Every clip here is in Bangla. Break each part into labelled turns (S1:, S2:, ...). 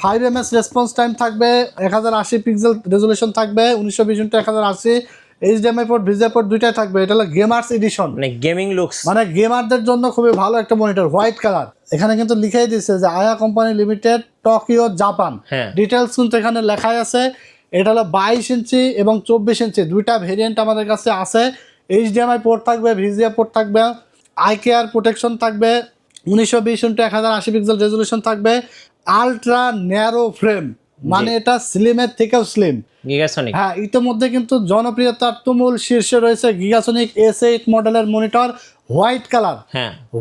S1: 5ms রেসপন্স টাইম থাকবে, 1080 পিক্সেল রেজুলেশন থাকবে, 1920x1080, HDMI port, VGA port দুইটাই থাকবে। এটা হলো গেমার্স এডিশন,
S2: মানে গেমিং লুকস,
S1: মানে গেমারদের জন্য খুবই ভালো একটা মনিটর, হোয়াইট কালার। এখানে কিন্তু লিখাই দিচ্ছে যে আয়া company limited, Tokyo, Japan. Details কিন্তু এখানে লেখাই আছে। এটা হলো 22 ইঞ্চি এবং 24 ইঞ্চি দুইটা ভেরিয়েন্ট আমাদের কাছে আছে। এইচডিএমআই পোর্ট থাকবে, ভিজিএ পোর্ট থাকবে, আই কেয়ার প্রোটেকশন থাকবে, 1920x1080 পিক্সেল রেজুলেশন থাকবে, আলট্রা ন্যারো ফ্রেম, মানে এটা স্লিমের থেকেও স্লিম।
S2: গিগাসনিক,
S1: হ্যাঁ, ইতিমধ্যে কিন্তু জনপ্রিয়তার তুমুল শীর্ষে রয়েছে গিগাসনিক S8 মডেলের monitor, white colour.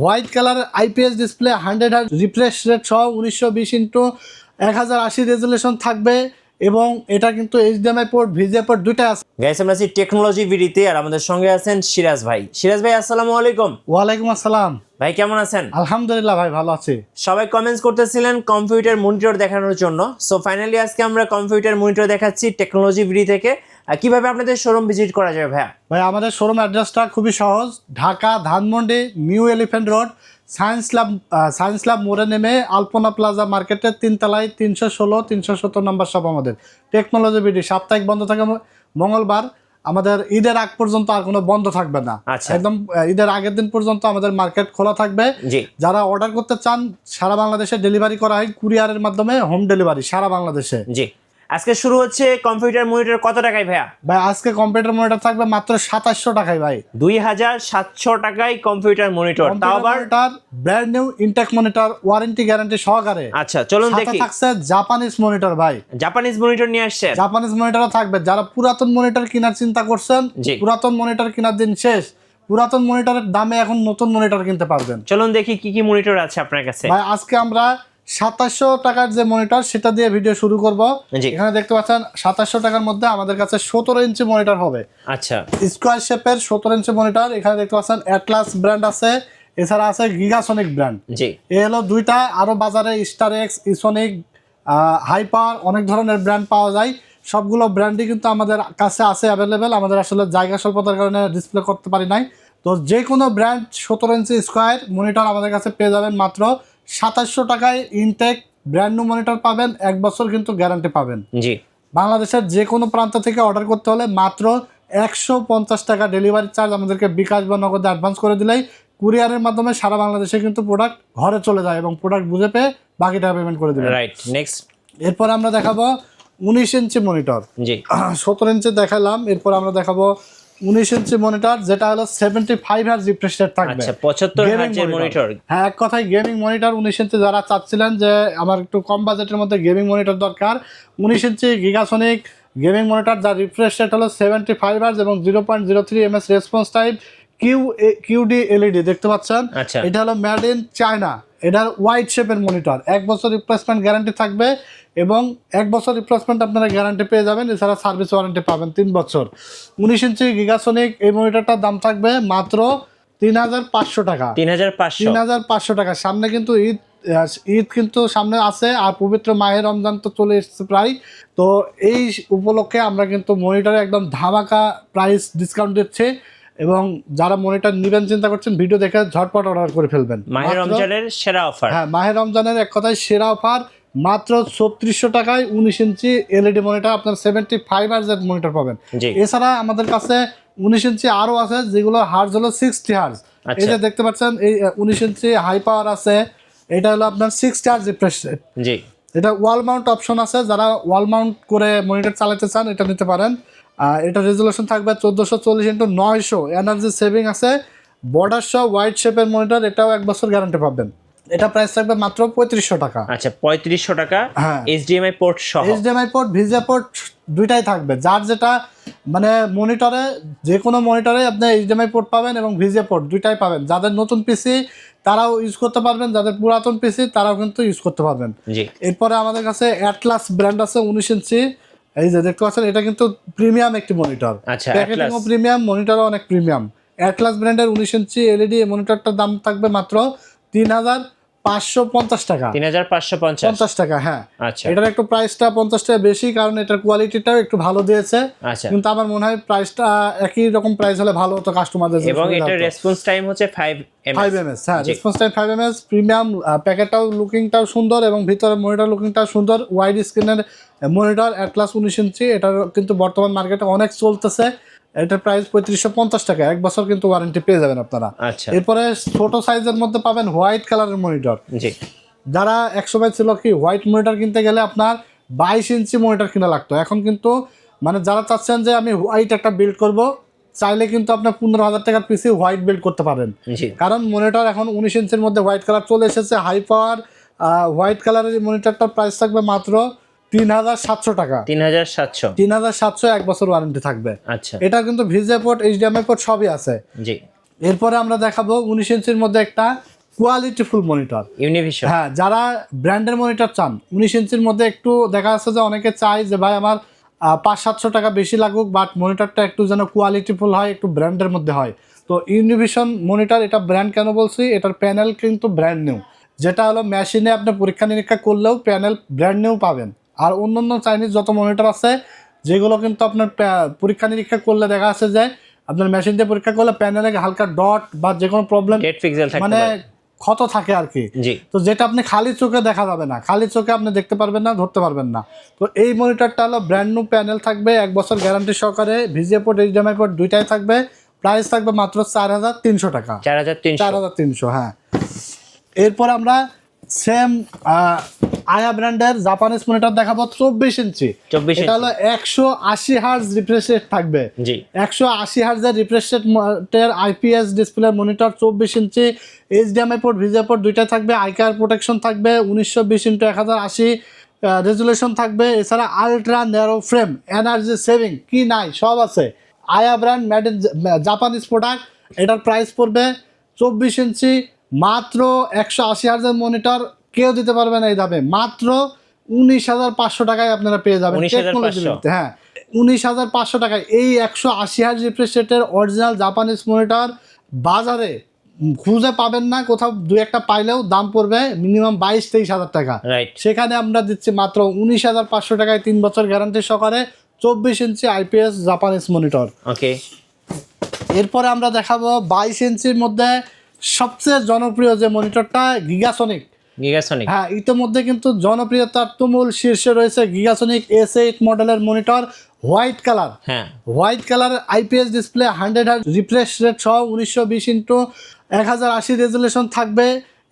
S1: White colour IPS display, 100 hertz refresh rate সহ 1920x1080 রেজুলেশন থাকবে এবং এটা কিন্তু এইচডিএমআই পোর্ট, ভিজিএ পোর্ট দুইটা আছে।
S2: গাইস আমরা আছি টেকনোলজি ভিডিওতে, আর আমাদের সঙ্গে আছেন সিরাজ ভাই। সিরাজ ভাই আসসালামু আলাইকুম।
S1: ওয়ালাইকুম আসসালাম
S2: ভাই, কেমন আছেন?
S1: আলহামদুলিল্লাহ ভাই, ভালো আছি।
S2: সবাই কমেন্টস করতেছিলেন কম্পিউটার মনিটর দেখানোর জন্য, সো ফাইনালি আজকে আমরা কম্পিউটার মনিটর দেখাচ্ছি টেকনোলজি ভিডিও থেকে। আর কিভাবে আপনাদের শোরুম ভিজিট করা যাবে ভাইয়া?
S1: ভাই আমাদের শোরুম অ্যাড্রেসটা খুবই সহজ, Dhaka Dhanmondi new elephant road, science lab মোড়ে নেমে আলপনা প্লাজা মার্কেটের 3 তলায় 316 317 নম্বর শপ আমাদের টেকনোলজি ভিডি। সাপ্তাহিক বন্ধ থাকে মঙ্গলবার। আমাদের ঈদের আগ পর্যন্ত আর কোনো বন্ধ থাকবে না, একদম ঈদের আগের দিন পর্যন্ত আমাদের মার্কেট খোলা থাকবে। যারা অর্ডার করতে চান সারা বাংলাদেশে ডেলিভারি করা হয়, কুরিয়ারের মাধ্যমে হোম ডেলিভারি সারা বাংলাদেশে।
S2: জি, আজকে শুরু হচ্ছে কম্পিউটার মনিটর কত টাকায় ভাইয়া?
S1: ভাই আজকে কম্পিউটার মনিটর থাকবে মাত্র 2700 টাকায় ভাই।
S2: 2700 টাকায় কম্পিউটার মনিটর, তাও আবার
S1: brand new Intech monitor, warranty guarantee সহকারে।
S2: আচ্ছা চলুন দেখি।
S1: থাকছে জাপানিজ মনিটর ভাই,
S2: জাপানিজ মনিটর নিয়ে আসছে।
S1: জাপানিজ মনিটরও থাকবে। যারা পুরাতন মনিটর কেনার চিন্তা করছেন, পুরাতন মনিটর কেনার দিন শেষ, পুরাতন মনিটরের দামে এখন নতুন মনিটর কিনতে পারবেন।
S2: চলুন দেখি কি কি মনিটর আছে আপনার কাছে।
S1: ভাই আজকে আমরা 2700 টাকার যে মনিটর সেটা দিয়ে ভিডিও শুরু করব। এখানে দেখতে পাচ্ছেন 2700 টাকার মধ্যে আমাদের কাছে 17 ইঞ্চি মনিটর হবে।
S2: আচ্ছা,
S1: স্কোয়ার শেপের 17 ইঞ্চি মনিটর। এখানে দেখতে পাচ্ছেন অ্যাটলাস ব্র্যান্ড আছে, এছাড়া আছে গিগাসনিক ব্র্যান্ড। এই হলো দুইটা, আরো বাজারে স্টার এক্স, ইসোনিক, হাইপার, অনেক ধরনের ব্র্যান্ড পাওয়া যায়। সবগুলো ব্র্যান্ডই কিন্তু আমাদের কাছে আছে অ্যাভেলেবেল। আমাদের আসলে জায়গা স্বল্পতার কারণে ডিসপ্লে করতে পারি নাই। তো যে কোনো ব্র্যান্ড 17 ইঞ্চি স্কোয়ার মনিটর আমাদের কাছে পেয়ে যাবেন মাত্র 2700 টাকায়। ইনটেক ব্র্যান্ড নিউ মনিটর পাবেন, 1 বছর কিন্তু গ্যারান্টি পাবেন। বাংলাদেশের যে কোনো প্রান্ত থেকে অর্ডার করতে হলে মাত্র 150 টাকা ডেলিভারি চার্জ আমাদেরকে বিকাশ বা নগদে অ্যাডভান্স করে দিলেই কুরিয়ারের মাধ্যমে সারা বাংলাদেশে কিন্তু প্রোডাক্ট ঘরে চলে যায় এবং প্রোডাক্ট বুঝে পেয়ে বাকি টাকা পেমেন্ট করে দিবেন।
S2: Right, next.
S1: এরপর আমরা দেখাবো 19 ইঞ্চি মনিটর। 17 ইঞ্চি দেখালাম, এরপর আমরা দেখাবো 19 ইঞ্চি মনিটর, যেটা হলো 75 হার্জ রিফ্রেশ রেট থাকবে।
S2: আচ্ছা, 75 হার্জের মনিটর।
S1: হ্যাঁ, এক কথায় গেমিং মনিটর। 19 ইঞ্চি যারা চাচ্ছিলেন যে আমার একটু কম বাজেটের মধ্যে গেমিং মনিটর দরকার, 19 ইঞ্চি গিগাসনিক গেমিং মনিটর, যার রিফ্রেশ রেট হলো 75 হার্জ এবং 0.03 ms response time, QD LED দেখতে পাচ্ছেন। এটা হলো মেড ইন চায়না। এটার ওয়াইড শেপের মনিটর, 1 বছর রিপ্লেসমেন্ট গ্যারান্টি থাকবে এবং 1 বছর রিপ্লেসমেন্ট আপনারা গ্যারান্টি পেয়ে যাবেন, এছাড়া সার্ভিস ওয়ারেন্টি পাবেন 3 বছর। 19 ইঞ্চি গিগাসনিক এই মনিটরটার দাম থাকবে মাত্র 3500 টাকা। 3500 টাকা। সামনে কিন্তু ঈদ কিন্তু সামনে আছে, আর পবিত্র মাহে রমজান তো চলে এসেছে প্রায়। তো এই উপলক্ষে আমরা কিন্তু মনিটরে একদম ধামাকা প্রাইস ডিসকাউন্ট দিচ্ছি এবং যারা মনিটর নেবেন চিন্তা করছেন ভিডিও দেখে ঝটপট অর্ডার করে ফেলবেন।
S2: মাহে রমজানের সেরা অফার।
S1: হ্যাঁ, মাহে রমজানের এক কথায় সেরা অফার, মাত্র 3600 টাকায় 19 ইঞ্চি এলইডি মনিটর আপনার 75 হার্জের মনিটর পাবেন। এছাড়া আমাদের কাছে 19 ইঞ্চি আরও আছে, যেগুলো হার্জ হলো 60 হার্জ। এই যে দেখতে পাচ্ছেন এই 19 ইঞ্চি হাই পাওয়ার আছে, এটা হলো আপনার 60 হার্জ রিফ্রেশ রেট। এটা ওয়াল মাউন্ট অপশন আছে, যারা ওয়াল মাউন্ট করে মনিটর চালাতে চান এটা নিতে পারেন। এটা রেজুলেশন থাকবে 1440x900, এনার্জি সেভিং আছে, বর্ডার সহ হোয়াইট শেপের মনিটর, এটাও 1 বছর গ্যারান্টি পাবেন। এটা প্রাইস থাকবে মাত্র 3500 টাকা।
S2: আচ্ছা, 3500 টাকা। এইচডিএমআই পোর্ট সহ,
S1: এইচডিএমআই পোর্ট, ভিজিএ পোর্ট দুইটাই থাকবে। যার যেটা মানে মনিটরে, যে কোনো মনিটরে আপনি এইচডিএমআই পোর্ট পাবেন এবং ভিজিএ পোর্ট দুইটাই পাবেন। যাদের নতুন পিসি তারাও ইউজ করতে পারবেন, যাদের পুরাতন পিসি তারাও কিন্তু ইউজ করতে পারবেন। এরপরে আমাদের কাছে অ্যাটলাস ব্র্যান্ড আছে 19 ইঞ্চি, এই যে দেখতে পাচ্ছেন, এটা কিন্তু প্রিমিয়াম একটি মনিটর। প্যাকেটিংও প্রিমিয়াম, মনিটরও অনেক প্রিমিয়াম। অ্যাটলাস ব্র্যান্ডের 19 ইঞ্চি এলইডি মনিটরটার দাম থাকবে মাত্র 3500 3550 টাকা।
S2: 3550
S1: 50 টাকা, হ্যাঁ।
S2: আচ্ছা
S1: এটার একটু প্রাইসটা 50 টাকা বেশি, কারণ এটার কোয়ালিটিটাও একটু ভালো দিয়েছে।
S2: আচ্ছা,
S1: কিন্তু আমার মনে হয় প্রাইসটা একই রকম প্রাইস হলে ভালো হতো কাস্টমারদের জন্য।
S2: এবং এটার রেসপন্স টাইম হচ্ছে 5
S1: 5 ms, হ্যাঁ, রেসপন্স টাইম 5 ms। প্রিমিয়াম প্যাকেটটাও লুকিংটাও সুন্দর এবং ভিতরে মনিটর লুকিংটাও সুন্দর। ওয়াইড স্ক্রিনের মনিটর অ্যাটলাস 19 ইঞ্চি, এটার কিন্তু বর্তমান মার্কেটে অনেক চলতেছে। এটার প্রাইস 3550 টাকা, 1 বছর কিন্তু ওয়ারেন্টি পেয়ে যাবেন আপনারা।
S2: আচ্ছা
S1: এরপরে ছোট সাইজের মধ্যে পাবেন হোয়াইট কালারের মনিটর।
S2: জি,
S1: যারা একসময় ছিল কি হোয়াইট মনিটর কিনতে গেলে আপনার 22 ইঞ্চি মনিটর কিনা লাগতো, এখন কিন্তু মানে যারা চাচ্ছেন যে আমি হোয়াইট একটা বিল্ড করব, চাইলে কিন্তু আপনার 15,000 টাকার পিসি হোয়াইট বিল্ড করতে পারেন।
S2: জি,
S1: কারণ মনিটর এখন 19 ইঞ্চির মধ্যে হোয়াইট কালার চলে এসেছে। হাই পাওয়ার হোয়াইট কালারের মনিটরটার প্রাইস থাকবে মাত্র 3700 টাকা।
S2: 3700
S1: 3700, 1 বছর ওয়ারেন্টি থাকবে।
S2: আচ্ছা
S1: এটা কিন্তু ভিজে পোর্ট, এইচডিএমআই পোর্ট সবই আছে।
S2: জি,
S1: এরপরে আমরা দেখাবো 19 ইঞ্চির মধ্যে একটা কোয়ালিটিফুল মনিটর।
S2: ইউনিভিশন,
S1: হ্যাঁ, যারা ব্র্যান্ডের মনিটর চান 19 ইঞ্চির মধ্যে, একটু দেখা যাচ্ছে যে অনেকে চায় যে ভাই আমার 500-700 টাকা বেশি লাগুক, বাট মনিটরটা একটু যেন কোয়ালিটিফুল হয়, একটু ব্র্যান্ডের মধ্যে হয়। তো ইউনিভিশন মনিটর, এটা ব্র্যান্ড কেন বলছি, এটার প্যানেল কিন্তু ব্র্যান্ড নিউ, যেটা হলো মেশিনে আপনি পরীক্ষা নিরীক্ষা করলেও প্যানেল ব্র্যান্ড নিউ পাবেন। আর অন্যান্য চাইনিজ যত মনিটর আছে যেগুলো কিন্তু আপনার পরীক্ষা নিরীক্ষা করলে দেখা যাচ্ছে যে আপনার মেশিন দিয়ে পরীক্ষা করলে প্যানেলে হালকা ডট বা যে কোনো প্রবলেম,
S2: ডেড পিক্সেল থাকতে
S1: মানে
S2: পারে,
S1: ক্ষত থাকে আর কি।
S2: জি,
S1: তো যেটা আপনি খালি চোখে দেখা যাবে না, খালি চোখে আপনি দেখতে পারবেন না, ধরতে পারবেন না। তো এই মনিটরটা হলো ব্র্যান্ড নিউ প্যানেল থাকবে, 1 বছর গ্যারান্টি সহকারে, ভিজিএ পোর্ট এইচডিএমআই পোর্ট দুইটাই থাকবে। প্রাইস থাকবে মাত্র 4300 টাকা।
S2: 4300
S1: 4300, হ্যাঁ। এরপর আমরা সেম আয়া ব্র্যান্ডের জাপানিজ মনিটর দেখাবো 24 ইঞ্চি।
S2: 24
S1: এটা হলো 180 হার্জ রিফ্রেশ রেট থাকবে।
S2: জি,
S1: 180 হার্জের রিফ্রেশ রেটের আইপিএস ডিসপ্লে মনিটর, 24 ইঞ্চি, এইচডিএমআই পোর্ট ভিজিএ পোর্ট দুইটাই থাকবে, আইকার প্রোটেকশন থাকবে, 1920x1080 রেজুলেশন থাকবে। এছাড়া ultra narrow frame, energy saving, কি নাই সব আছে। আয়া brand made in Japanese product. এটার প্রাইস পড়বে 24 ইঞ্চি মাত্র 180 হার্জের মনিটর কেউ দিতে পারবে না এই দামে, মাত্র 19,500 টাকায় আপনারা পেয়ে যাবেন।
S2: 19,500
S1: টেকনোলজি, হ্যাঁ, 19,500 টাকায় এই 180 হার্জ রিফ্রেশ রেটের অরিজিনাল জাপানিজ মনিটর বাজারে খুঁজে পাবেন না। কোথাও দু একটা পাইলেও দাম পড়বে মিনিমাম 22-23 হাজার টাকা।
S2: রাইট,
S1: সেখানে আমরা দিচ্ছি মাত্র 19,500 টাকায় 3 বছর গ্যারান্টি সহকারে 24 ইঞ্চি আইপিএস জাপানিজ মনিটর।
S2: ওকে,
S1: এরপরে আমরা দেখাবো 22 ইঞ্চির মধ্যে সবচেয়ে জনপ্রিয় যে মনিটরটা, গিগাসনিক।
S2: গিগাসনিক,
S1: হ্যাঁ, ইতিমধ্যে কিন্তু জনপ্রিয়তার তুমুল শীর্ষে রয়েছে গিগাসনিক S8 মডেলের মনিটর, হোয়াইট কালার।
S2: হ্যাঁ,
S1: white colour IPS display, 100 hertz refresh rate সহ 1920x1080 রেজুলেশন থাকবে,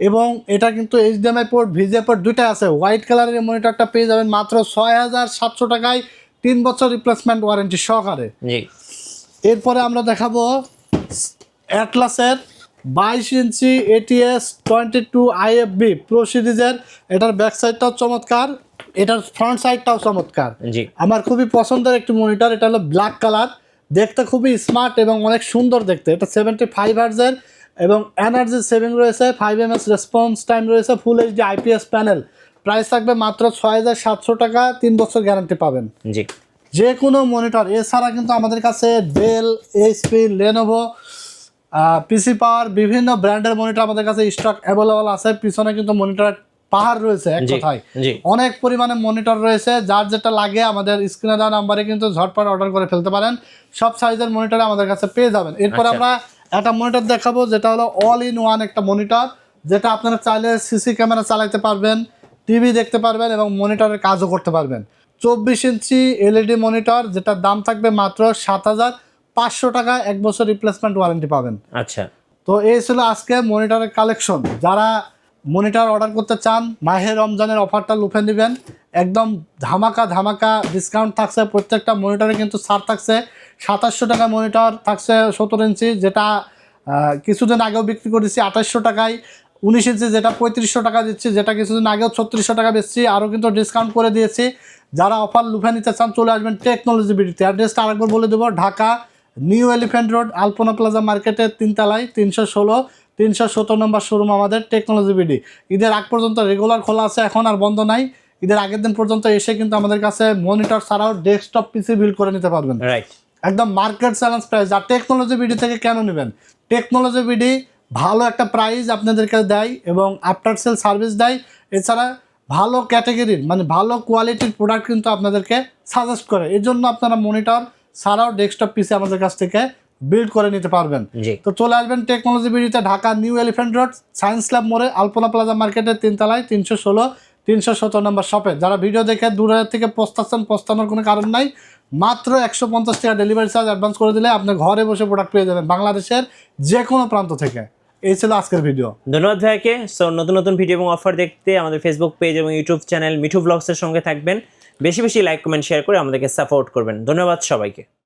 S1: এবং এটা কিন্তু এইচডিএমআই পোর্ট ভিজিএ পোর্ট দুইটাই আছে। হোয়াইট কালারের মনিটরটা পেয়ে যাবেন মাত্র 6,700 টাকায় 3 বছর রিপ্লেসমেন্ট ওয়ারেন্টি সহকারে।
S2: জি,
S1: এরপরে আমরা দেখাবো অ্যাটলাসের 22 ইঞ্চি ATS 22 IFB প্রো সিরিজের। এটার ব্যাক সাইডটাও চমৎকার, এটার ফ্রন্ট সাইডটাও চমৎকার।
S2: জি,
S1: আমার খুবই পছন্দের একটি মনিটর। এটা হলো ব্ল্যাক কালার, দেখতে খুবই স্মার্ট এবং অনেক সুন্দর দেখতে। এটা 75 হার্জের এবং এনার্জি সেভিং রয়েছে, 5 ms রেসপন্স টাইম রয়েছে, full HD IPS panel. Price থাকবে মাত্র 6,700 টাকা, 3 বছর গ্যারান্টি পাবেন
S2: জি,
S1: যে কোনো মনিটর। এছাড়া কিন্তু আমাদের কাছে ডেল, এইচপি, লেনোভো, পিসি পাওয়ার, বিভিন্ন ব্র্যান্ডের মনিটর আমাদের কাছে স্টক অ্যাভেলেবল আছে। পিছনে কিন্তু মনিটরের পাহাড় রয়েছে, এক
S2: জি,
S1: কথায়
S2: জি,
S1: অনেক পরিমাণে মনিটর রয়েছে। যার যেটা লাগে আমাদের স্ক্রিনে দেওয়া নাম্বারে কিন্তু ঝটপট অর্ডার করে ফেলতে পারেন। সব সাইজের মনিটর আমাদের কাছে পেয়ে যাবেন। এরপর
S2: আচ্ছা।
S1: আমরা একটা মনিটর দেখাবো যেটা হলো অল ইন ওয়ান একটা মনিটর, যেটা আপনারা চাইলে সিসি ক্যামেরা চালাতে পারবেন, টিভি দেখতে পারবেন এবং মনিটরের কাজও করতে পারবেন। 24 ইঞ্চি এলইডি মনিটর, যেটার দাম থাকবে মাত্র 7,500 টাকা, 1 বছর রিপ্লেসমেন্ট ওয়ারেন্টি পাবেন।
S2: আচ্ছা,
S1: তো এই ছিল আজকে মনিটরের কালেকশন। যারা মনিটর অর্ডার করতে চান, মাহে রমজানের অফারটা লুফে নেবেন। একদম ধামাকা ধামাকা ডিসকাউন্ট থাকছে, প্রত্যেকটা মনিটরে কিন্তু ছাড় থাকছে। 2700 টাকা মনিটর থাকছে 17 ইঞ্চি, যেটা কিছুদিন আগেও বিক্রি করেছি 2800 টাকায়। 19 ইঞ্চি যেটা 3500 টাকা দিচ্ছি, যেটা কিছুদিন আগেও 3600 টাকা বেচছি, আরও কিন্তু ডিসকাউন্ট করে দিয়েছি। যারা অফার লুফে নিতে চান চলে আসবেন টেকনোলজি বিডিতে। অ্যাড্রেসটা আরেকবার বলে দেবো, ঢাকা নিউ এলিফ্যান্ট রোড, আলপনা প্লাজা মার্কেটের 3 তলায় 317 নম্বর শোরুম আমাদের টেকনোলজি বিডি। ঈদের আগ পর্যন্ত রেগুলার খোলা আছে, এখন আর বন্ধ নাই। ঈদের আগের দিন পর্যন্ত এসে কিন্তু আমাদের কাছে মনিটর ছাড়াও ডেস্কটপ পিসি বিল্ড করে নিতে পারবেন
S2: রাইট,
S1: একদম মার্কেট চ্যালেঞ্জ প্রাইস। আর টেকনোলজি বিডি থেকে কেন নেবেন? টেকনোলজি বিডি ভালো একটা প্রাইস আপনাদেরকে দেয় এবং আফটার সেল সার্ভিস দেয়। এছাড়া ভালো ক্যাটাগরির মানে ভালো কোয়ালিটির প্রোডাক্ট কিন্তু আপনাদেরকে সাজেস্ট করে। এর জন্য আপনারা মনিটর ছাড়াও ডেস্কটপ পিসি আমাদের কাছ থেকে বিল্ড করে নিতে পারবেন।
S2: জি
S1: তো চলে আসবেন টেকনোলজি বিডিতে, Dhaka new elephant road science lab মোড়ে আলপনা প্লাজা মার্কেটের 3 তলায় 316-317 নম্বর শপে। যারা ভিডিও দেখে দূরের থেকে পস্তাচ্ছেন, পস্তানোর কোনো কারণ নাই। মাত্র 150 টাকা ডেলিভারি চার্জ অ্যাডভান্স করে দিলে আপনি ঘরে বসে প্রোডাক্ট পেয়ে যাবেন বাংলাদেশের যে কোনো প্রান্ত থেকে। এই ছিল আজকের ভিডিও।
S2: ধন্যবাদ ভাইয়াকে। সো নতুন নতুন ভিডিও এবং অফার দেখতে আমাদের ফেসবুক পেজ এবং ইউটিউব চ্যানেল মিঠু ব্লগসের সঙ্গে থাকবেন। বেশি বেশি লাইক কমেন্ট শেয়ার করে আমাদেরকে সাপোর্ট করবেন। ধন্যবাদ সবাইকে।